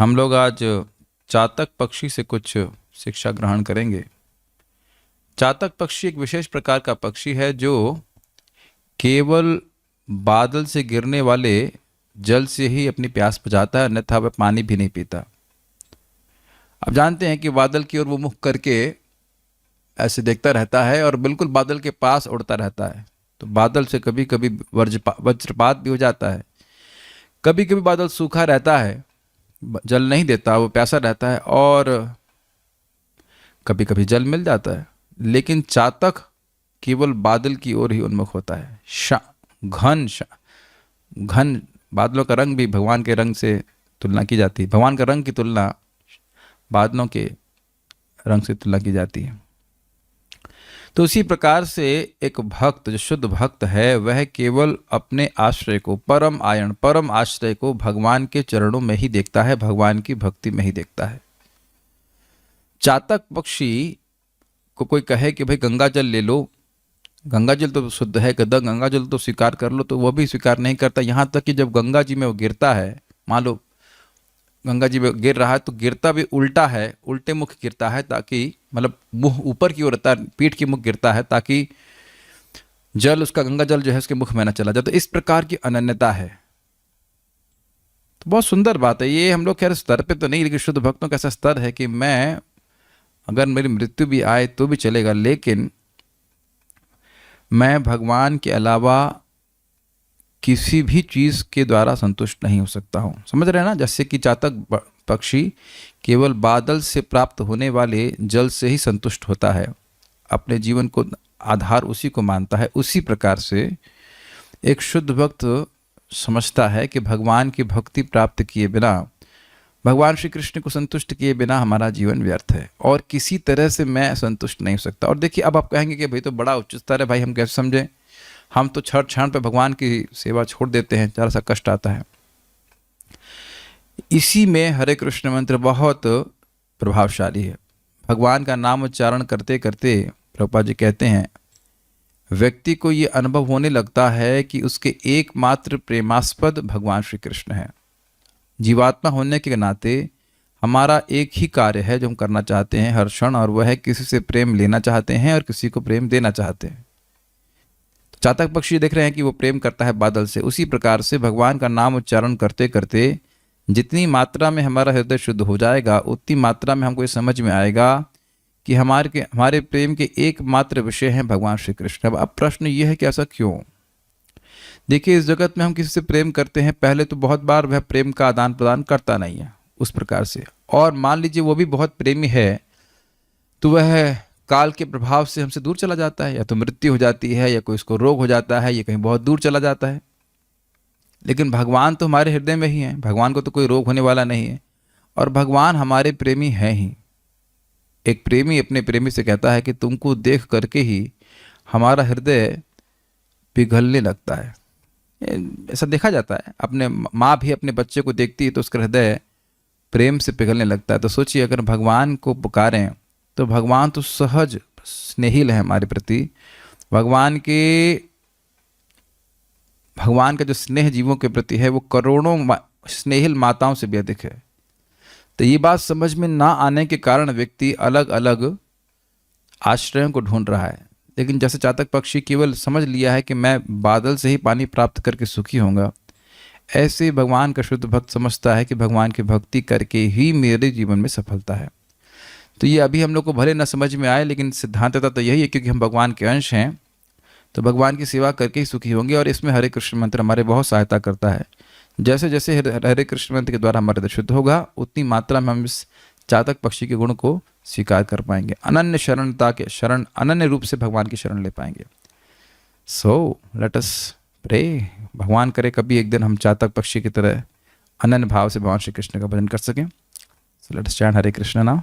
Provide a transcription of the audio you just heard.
हम लोग आज चातक पक्षी से कुछ शिक्षा ग्रहण करेंगे। चातक पक्षी एक विशेष प्रकार का पक्षी है जो केवल बादल से गिरने वाले जल से ही अपनी प्यास बुझाता है, अन्यथा वह पानी भी नहीं पीता। आप जानते हैं कि बादल की ओर वो मुख करके ऐसे देखता रहता है और बिल्कुल बादल के पास उड़ता रहता है। तो बादल से कभी कभी वज्रपात भी हो जाता है, कभी कभी बादल सूखा रहता है, जल नहीं देता, वो प्यासा रहता है, और कभी कभी जल मिल जाता है। लेकिन चातक केवल बादल की ओर ही उन्मुख होता है। घन बादलों का रंग भी भगवान के रंग से तुलना की जाती है। भगवान का रंग की तुलना बादलों के रंग से तुलना की जाती है। तो उसी प्रकार से एक भक्त, जो शुद्ध भक्त है, वह केवल अपने आश्रय को, परम आश्रय को भगवान के चरणों में ही देखता है, भगवान की भक्ति में ही देखता है। चातक पक्षी को कोई कहे कि भाई गंगा जल ले लो, गंगा जल तो शुद्ध है, गंगा जल तो स्वीकार कर लो, तो वह भी स्वीकार नहीं करता। यहाँ तक कि जब गंगा जी में वो गिरता है, मान लो गंगा जी में गिर रहा है, तो गिरता भी उल्टा है, उल्टे मुख गिरता है, ताकि मतलब मुंह ऊपर की ओर रहता है, पीठ की मुख गिरता है, ताकि जल, उसका गंगा जल जो है उसके मुख में न चला जाए। तो इस प्रकार की अनन्यता है। तो बहुत सुंदर बात है ये। हम लोग खैर स्तर पे तो नहीं, लेकिन शुद्ध भक्तों का ऐसा स्तर है कि मैं, अगर मेरी मृत्यु भी आए तो भी चलेगा, लेकिन मैं भगवान के अलावा किसी भी चीज़ के द्वारा संतुष्ट नहीं हो सकता हूँ। समझ रहे हैं ना? जैसे कि चातक पक्षी केवल बादल से प्राप्त होने वाले जल से ही संतुष्ट होता है, अपने जीवन को आधार उसी को मानता है, उसी प्रकार से एक शुद्ध भक्त समझता है कि भगवान की भक्ति प्राप्त किए बिना, भगवान श्री कृष्ण को संतुष्ट किए बिना हमारा जीवन व्यर्थ है, और किसी तरह से मैं संतुष्ट नहीं हो सकता। और देखिए, अब आप कहेंगे कि भाई तो बड़ा उच्च स्तर है, भाई हम कैसे समझें, हम तो क्षण क्षण पे भगवान की सेवा छोड़ देते हैं, जरा सा कष्ट आता है। इसी में हरे कृष्ण मंत्र बहुत प्रभावशाली है। भगवान का नाम उच्चारण करते करते प्रभुपाद जी कहते हैं, व्यक्ति को ये अनुभव होने लगता है कि उसके एकमात्र प्रेमास्पद भगवान श्री कृष्ण है। जीवात्मा होने के नाते हमारा एक ही कार्य है जो हम करना चाहते हैं हर क्षण, और वह है किसी से प्रेम लेना चाहते हैं और किसी को प्रेम देना चाहते हैं। चातक पक्षी देख रहे हैं कि वो प्रेम करता है बादल से। उसी प्रकार से भगवान का नाम उच्चारण करते करते जितनी मात्रा में हमारा हृदय शुद्ध हो जाएगा, उतनी मात्रा में हमको ये समझ में आएगा कि हमारे प्रेम के एकमात्र विषय हैं भगवान श्री कृष्ण। अब प्रश्न ये है कि ऐसा क्यों? देखिए, इस जगत में हम किसी से प्रेम करते हैं, पहले तो बहुत बार वह प्रेम का आदान प्रदान करता नहीं है उस प्रकार से, और मान लीजिए वो भी बहुत प्रेमी है, तो वह काल के प्रभाव से हमसे दूर चला जाता है, या तो मृत्यु हो जाती है, या कोई उसको रोग हो जाता है, या कहीं बहुत दूर चला जाता है। लेकिन भगवान तो हमारे हृदय में ही है, भगवान को तो कोई रोग होने वाला नहीं है, और भगवान हमारे प्रेमी हैं ही। एक प्रेमी अपने प्रेमी से कहता है कि तुमको देख करके ही हमारा हृदय पिघलने लगता है। ऐसा देखा जाता है, अपने माँ भी अपने बच्चे को देखती है तो उसका हृदय प्रेम से पिघलने लगता है। तो सोचिए, अगर भगवान को पुकारें तो भगवान तो सहज स्नेहिल है हमारे प्रति। भगवान का जो स्नेह जीवों के प्रति है वो करोड़ों स्नेहिल माताओं से भी अधिक है। तो ये बात समझ में ना आने के कारण व्यक्ति अलग अलग आश्रयों को ढूंढ रहा है। लेकिन जैसे चातक पक्षी केवल समझ लिया है कि मैं बादल से ही पानी प्राप्त करके सुखी होऊंगा, ऐसे भगवान का शुद्ध भक्त समझता है कि भगवान की भक्ति करके ही मेरे जीवन में सफलता है। तो ये अभी हम लोग को भले न समझ में आए, लेकिन सिद्धांतता तो यही है, क्योंकि हम भगवान के अंश हैं, तो भगवान की सेवा करके ही सुखी होंगे। और इसमें हरे कृष्ण मंत्र हमारे बहुत सहायता करता है। जैसे जैसे हरे कृष्ण मंत्र के द्वारा हमारा हृदय शुद्ध होगा, उतनी मात्रा में हम इस चातक पक्षी के गुण को स्वीकार कर पाएंगे, अनन्य शरणता के शरण, अनन्य रूप से भगवान की शरण ले पाएंगे। सो लेट अस प्रे, भगवान करे कभी एक दिन हम चातक पक्षी की तरह अनन्य भाव से भगवान श्री कृष्ण का भजन कर सकें। सो लेट अस चैंट हरे कृष्ण नाउ।